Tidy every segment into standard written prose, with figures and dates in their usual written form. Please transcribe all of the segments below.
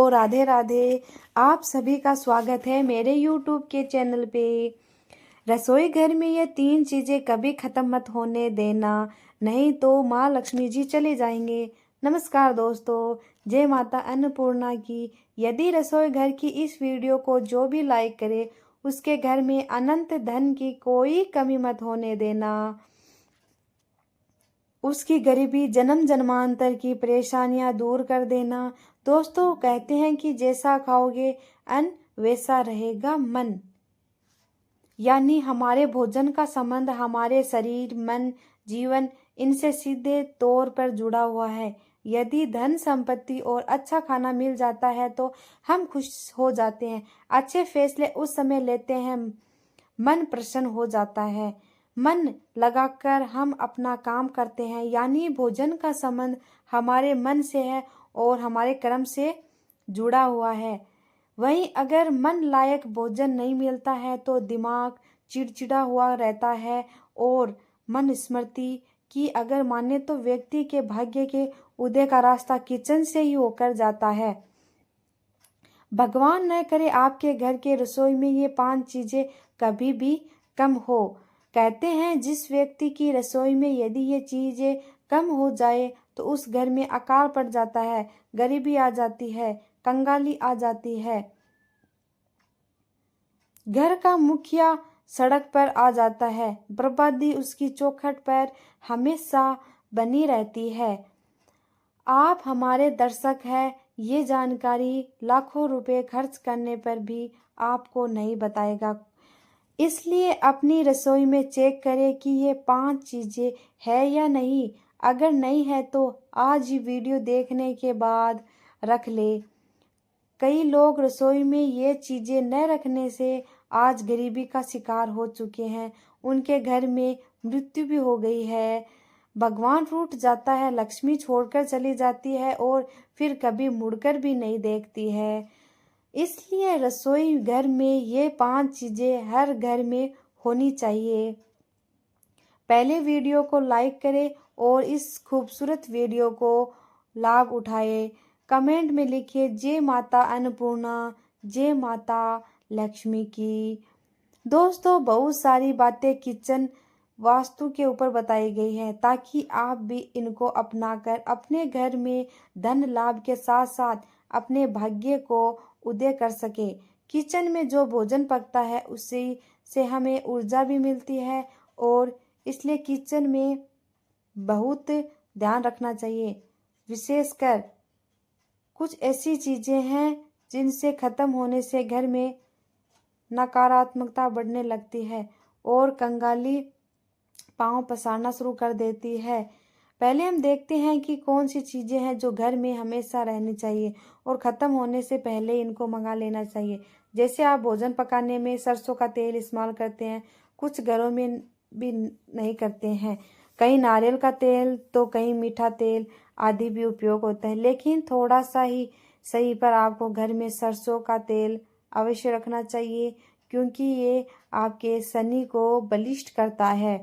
Hello, Radhe Radhe. आप सभी का स्वागत है मेरे YouTube के चैनल पे। रसोई घर में ये 3 चीज़ें कभी ख़त्म मत होने देना, नहीं तो माँ लक्ष्मी जी चले जाएंगे। नमस्कार दोस्तों, जय माता अन्नपूर्णा की। यदि रसोई घर की इस वीडियो को जो भी लाइक करे उसके घर में अनंत धन की कोई कमी मत होने देना, उसकी गरीबी जन्म जन्मांतर की परेशानियां दूर कर देना। दोस्तों, कहते हैं कि जैसा खाओगे अन्न वैसा रहेगा मन, यानी हमारे भोजन का संबंध हमारे शरीर, मन, जीवन इनसे सीधे तौर पर जुड़ा हुआ है। यदि धन संपत्ति और अच्छा खाना मिल जाता है तो हम खुश हो जाते हैं, अच्छे फैसले उस समय लेते हैं, मन प्रसन्न हो जाता है, मन लगाकर हम अपना काम करते हैं। यानी भोजन का संबंध हमारे मन से है और हमारे कर्म से जुड़ा हुआ है। वहीं अगर मन लायक भोजन नहीं मिलता है तो दिमाग चिड़चिड़ा हुआ रहता है और मन स्मृति की अगर माने तो व्यक्ति के भाग्य के उदय का रास्ता किचन से ही होकर जाता है। भगवान न करे आपके घर के रसोई में ये 5 चीजें कभी भी कम हो। कहते हैं जिस व्यक्ति की रसोई में यदि ये चीजें कम हो जाए तो उस घर में अकाल पड़ जाता है, गरीबी आ जाती है, कंगाली आ जाती है, घर का मुखिया सड़क पर आ जाता है, बर्बादी उसकी चौखट पर हमेशा बनी रहती है। आप हमारे दर्शक हैं, ये जानकारी लाखों रुपए खर्च करने पर भी आपको नहीं बताएगा। इसलिए अपनी रसोई में चेक करें कि ये 5 चीज़ें है या नहीं। अगर नहीं है तो आज ही वीडियो देखने के बाद रख ले। कई लोग रसोई में ये चीज़ें न रखने से आज गरीबी का शिकार हो चुके हैं, उनके घर में मृत्यु भी हो गई है, भगवान रूठ जाता है, लक्ष्मी छोड़कर चली जाती है और फिर कभी मुड़कर भी नहीं देखती है। इसलिए रसोई घर में ये 5 चीज़ें हर घर में होनी चाहिए। पहले वीडियो को लाइक करें और इस खूबसूरत वीडियो को लाभ उठाए। कमेंट में लिखिए जय माता अन्नपूर्णा, जय माता लक्ष्मी की। दोस्तों, बहुत सारी बातें किचन वास्तु के ऊपर बताई गई है ताकि आप भी इनको अपनाकर अपने घर में धन लाभ के साथ साथ अपने भाग्य को उदय कर सके। किचन में जो भोजन पकता है उससे से हमें ऊर्जा भी मिलती है और इसलिए किचन में बहुत ध्यान रखना चाहिए। विशेषकर कुछ ऐसी चीज़ें हैं जिनसे ख़त्म होने से घर में नकारात्मकता बढ़ने लगती है और कंगाली पांव पसारना शुरू कर देती है। पहले हम देखते हैं कि कौन सी चीज़ें हैं जो घर में हमेशा रहनी चाहिए और ख़त्म होने से पहले इनको मंगा लेना चाहिए। जैसे आप भोजन पकाने में सरसों का तेल इस्तेमाल करते हैं, कुछ घरों में भी नहीं करते हैं, कहीं नारियल का तेल तो कहीं मीठा तेल आदि भी उपयोग होता है। लेकिन थोड़ा सा ही सही पर आपको घर में सरसों का तेल अवश्य रखना चाहिए क्योंकि ये आपके शनि को बलिष्ठ करता है।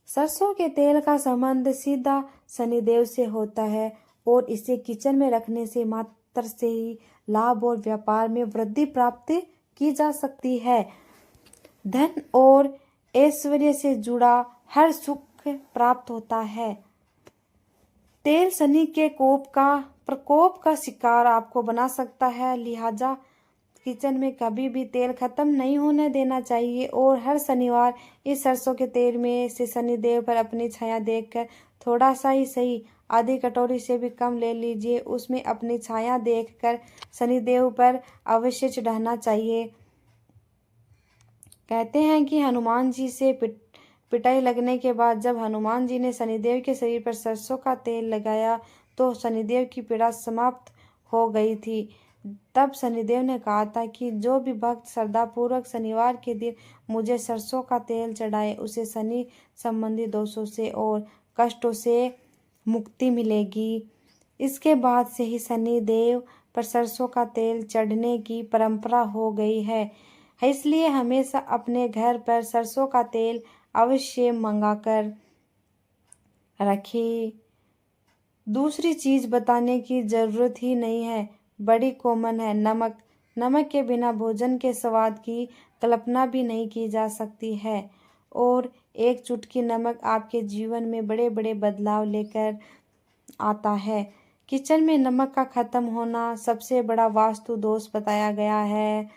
सरसों के तेल का संबंध सीधा शनिदेव से होता है और इसे किचन में रखने से मात्र से ही लाभ और व्यापार में वृद्धि प्राप्त की जा सकती है। धन और ऐश्वर्य से जुड़ा हर सुख प्राप्त होता है। तेल शनि के प्रकोप का शिकार आपको बना सकता है, लिहाजा किचन में कभी भी तेल खत्म नहीं होने देना चाहिए और हर शनिवार इस सरसों के तेल में से शनिदेव पर अपनी छाया देखकर थोड़ा सा ही सही, आधी कटोरी से भी कम ले लीजिए, उसमें अपनी छाया देखकर शनिदेव पर अवश्य चढ़ाना चाहिए। कहते हैं कि हनुमान जी से पिटाई लगने के बाद जब हनुमान जी ने शनिदेव के शरीर पर सरसों का तेल लगाया तो शनिदेव की पीड़ा समाप्त हो गई थी। तब शनिदेव ने कहा था कि जो भी भक्त श्रद्धापूर्वक शनिवार के दिन मुझे सरसों का तेल चढ़ाए उसे शनि संबंधी दोषों से और कष्टों से मुक्ति मिलेगी। इसके बाद से ही शनिदेव पर सरसों का तेल चढ़ने की परंपरा हो गई है। इसलिए हमेशा अपने घर पर सरसों का तेल अवश्य मंगाकर रखें। दूसरी चीज़ बताने की ज़रूरत ही नहीं है, बड़ी कॉमन है, नमक। नमक के बिना भोजन के स्वाद की कल्पना भी नहीं की जा सकती है और एक चुटकी नमक आपके जीवन में बड़े बड़े बदलाव लेकर आता है। किचन में नमक का खत्म होना सबसे बड़ा वास्तु दोष बताया गया है।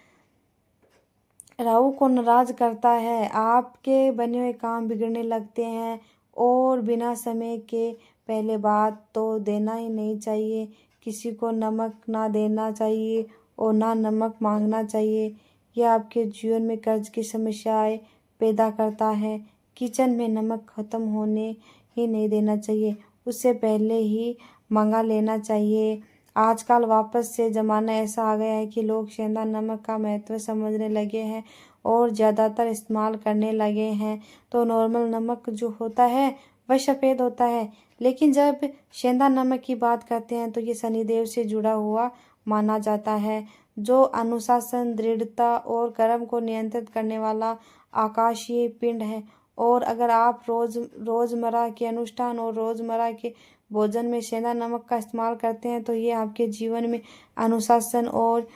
राहु को नाराज करता है, आपके बने हुए काम बिगड़ने लगते हैं और बिना समय के पहले बात तो देना ही नहीं चाहिए। किसी को नमक ना देना चाहिए और ना नमक मांगना चाहिए। यह आपके जीवन में कर्ज की समस्याएं पैदा करता है। किचन में नमक खत्म होने ही नहीं देना चाहिए, उससे पहले ही मंगा लेना चाहिए। आजकल वापस से ज़माना ऐसा आ गया है कि लोग सेंधा नमक का महत्व समझने लगे हैं और ज़्यादातर इस्तेमाल करने लगे हैं। तो नॉर्मल नमक जो होता है वह सफ़ेद होता है, लेकिन जब सेंधा नमक की बात करते हैं तो ये शनिदेव से जुड़ा हुआ माना जाता है, जो अनुशासन, दृढ़ता और कर्म को नियंत्रित करने वाला आकाशीय पिंड है। और अगर आप रोज़मर्रा के अनुष्ठान और रोज़मर्रा के भोजन में सेंधा नमक का इस्तेमाल करते हैं तो ये आपके जीवन में अनुशासन और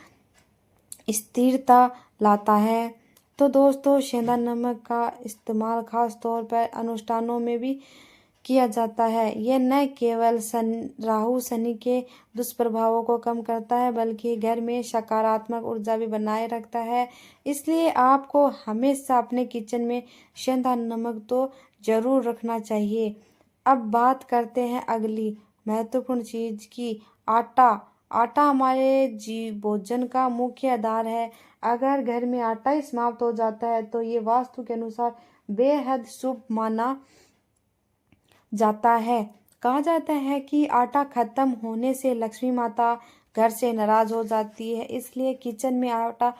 स्थिरता लाता है। तो दोस्तों, सेंधा नमक का इस्तेमाल खास तौर पर अनुष्ठानों में भी किया जाता है। यह न केवल राहु शनि के दुष्प्रभावों को कम करता है बल्कि घर में सकारात्मक ऊर्जा भी बनाए रखता है। इसलिए आपको हमेशा अपने किचन में सेंधा नमक तो जरूर रखना चाहिए। अब बात करते हैं अगली महत्वपूर्ण चीज की, आटा। आटा हमारे भोजन का मुख्य आधार है। अगर घर में आटा ही समाप्त हो जाता है तो ये वास्तु के अनुसार बेहद शुभ माना जाता है। कहा जाता है कि आटा खत्म होने से लक्ष्मी माता घर से नाराज हो जाती है, इसलिए किचन में आटा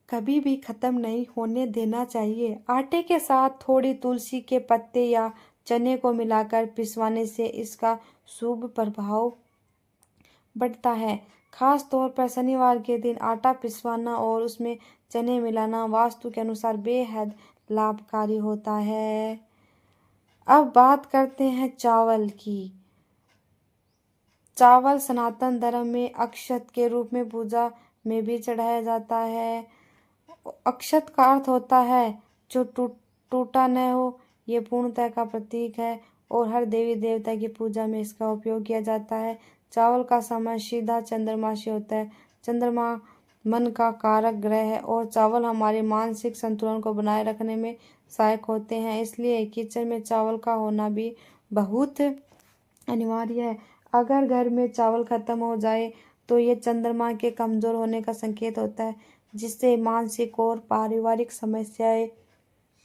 कभी भी खत्म नहीं होने देना चाहिए। आटे के साथ थोड़ी तुलसी के पत्ते या चने को मिलाकर पिसवाने से इसका शुभ प्रभाव बढ़ता है। खास तौर पर शनिवार के दिन आटा पिसवाना और उसमें चने मिलाना वास्तु के अनुसार बेहद लाभकारी होता है। अब बात करते हैं चावल की। चावल सनातन धर्म में अक्षत के रूप में पूजा में भी चढ़ाया जाता है। अक्षत का अर्थ होता है जो टूटा न हो। ये पूर्णता का प्रतीक है और हर देवी देवता की पूजा में इसका उपयोग किया जाता है। चावल का संबंध सीधा चंद्रमा से होता है। चंद्रमा मन का कारक ग्रह है और चावल हमारे मानसिक संतुलन को बनाए रखने में सहायक होते हैं। इसलिए किचन में चावल का होना भी बहुत अनिवार्य है। अगर घर में चावल खत्म हो जाए तो ये चंद्रमा के कमजोर होने का संकेत होता है, जिससे मानसिक और पारिवारिक समस्याएं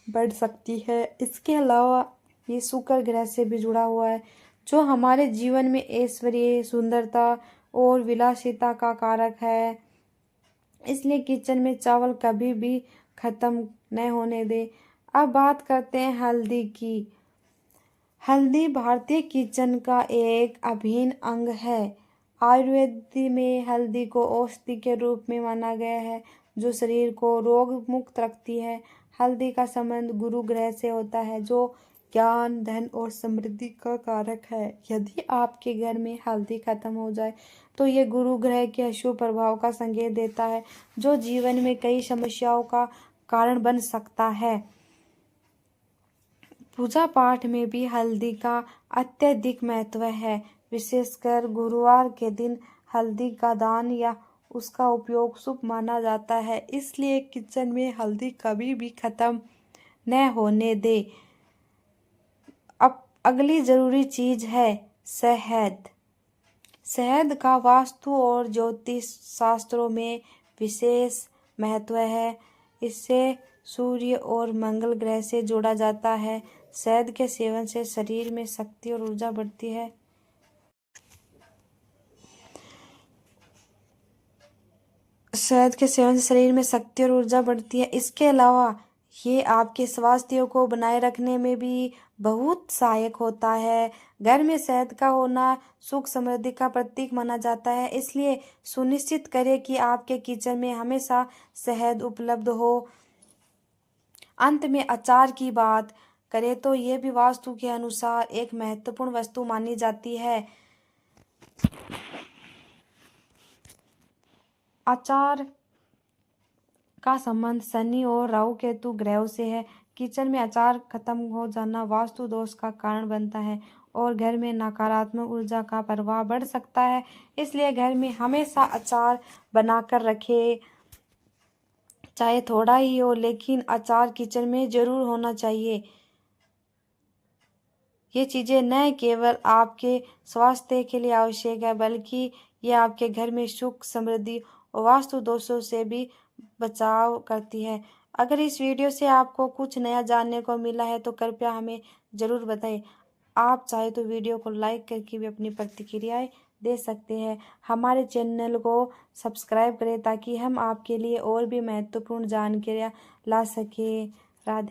बढ़ सकती है। इसके अलावा ये शुक्र ग्रह से भी जुड़ा हुआ है, जो हमारे जीवन में ऐश्वर्य, सुंदरता और विलासिता का कारक है। इसलिए किचन में चावल कभी भी खत्म न होने दे। अब बात करते हैं हल्दी की। हल्दी भारतीय किचन का एक अभिन्न अंग है। आयुर्वेद में हल्दी को औषधि के रूप में माना गया है, जो शरीर को रोग मुक्त रखती है। हल्दी का संबंध गुरु ग्रह से होता है, जो ज्ञान, धन और समृद्धि का कारक है। यदि आपके घर में हल्दी खत्म हो जाए तो ये गुरु ग्रह के अशुभ प्रभाव का संकेत देता है, जो जीवन में कई समस्याओं का कारण बन सकता है। पूजा पाठ में भी हल्दी का अत्यधिक महत्व है। विशेषकर गुरुवार के दिन हल्दी का दान या उसका उपयोग शुभ माना जाता है। इसलिए किचन में हल्दी कभी भी खत्म न होने दे। अब अगली जरूरी चीज है शहद। शहद का वास्तु और ज्योतिष शास्त्रों में विशेष महत्व है। इससे सूर्य और मंगल ग्रह से जोड़ा जाता है। शहद के सेवन से शरीर में शक्ति और ऊर्जा बढ़ती है। शहद के सेवन से शरीर में शक्ति और ऊर्जा बढ़ती है। इसके अलावा ये आपके स्वास्थ्य को बनाए रखने में भी बहुत सहायक होता है। घर में शहद का होना सुख समृद्धि का प्रतीक माना जाता है, इसलिए सुनिश्चित करें कि आपके किचन में हमेशा शहद उपलब्ध हो। अंत में अचार की बात करें तो ये भी वास्तु के अनुसार एक महत्वपूर्ण वस्तु मानी जाती है। अचार का संबंध शनि और राहु केतु ग्रहों से है। किचन में अचार खत्म हो जाना वास्तु दोष का कारण बनता है और घर में नकारात्मक ऊर्जा का प्रभाव बढ़ सकता है। इसलिए घर में हमेशा अचार बनाकर रखें, चाहे थोड़ा ही हो, लेकिन अचार किचन में जरूर होना चाहिए। ये चीज़ें न केवल आपके स्वास्थ्य के लिए आवश्यक है, बल्कि ये आपके घर में सुख, समृद्धि और वास्तु दोषों से भी बचाव करती है। अगर इस वीडियो से आपको कुछ नया जानने को मिला है तो कृपया हमें ज़रूर बताएं। आप चाहे तो वीडियो को लाइक करके भी अपनी प्रतिक्रियाएं दे सकते हैं। हमारे चैनल को सब्सक्राइब करें ताकि हम आपके लिए और भी महत्वपूर्ण जानकारियाँ ला सकें।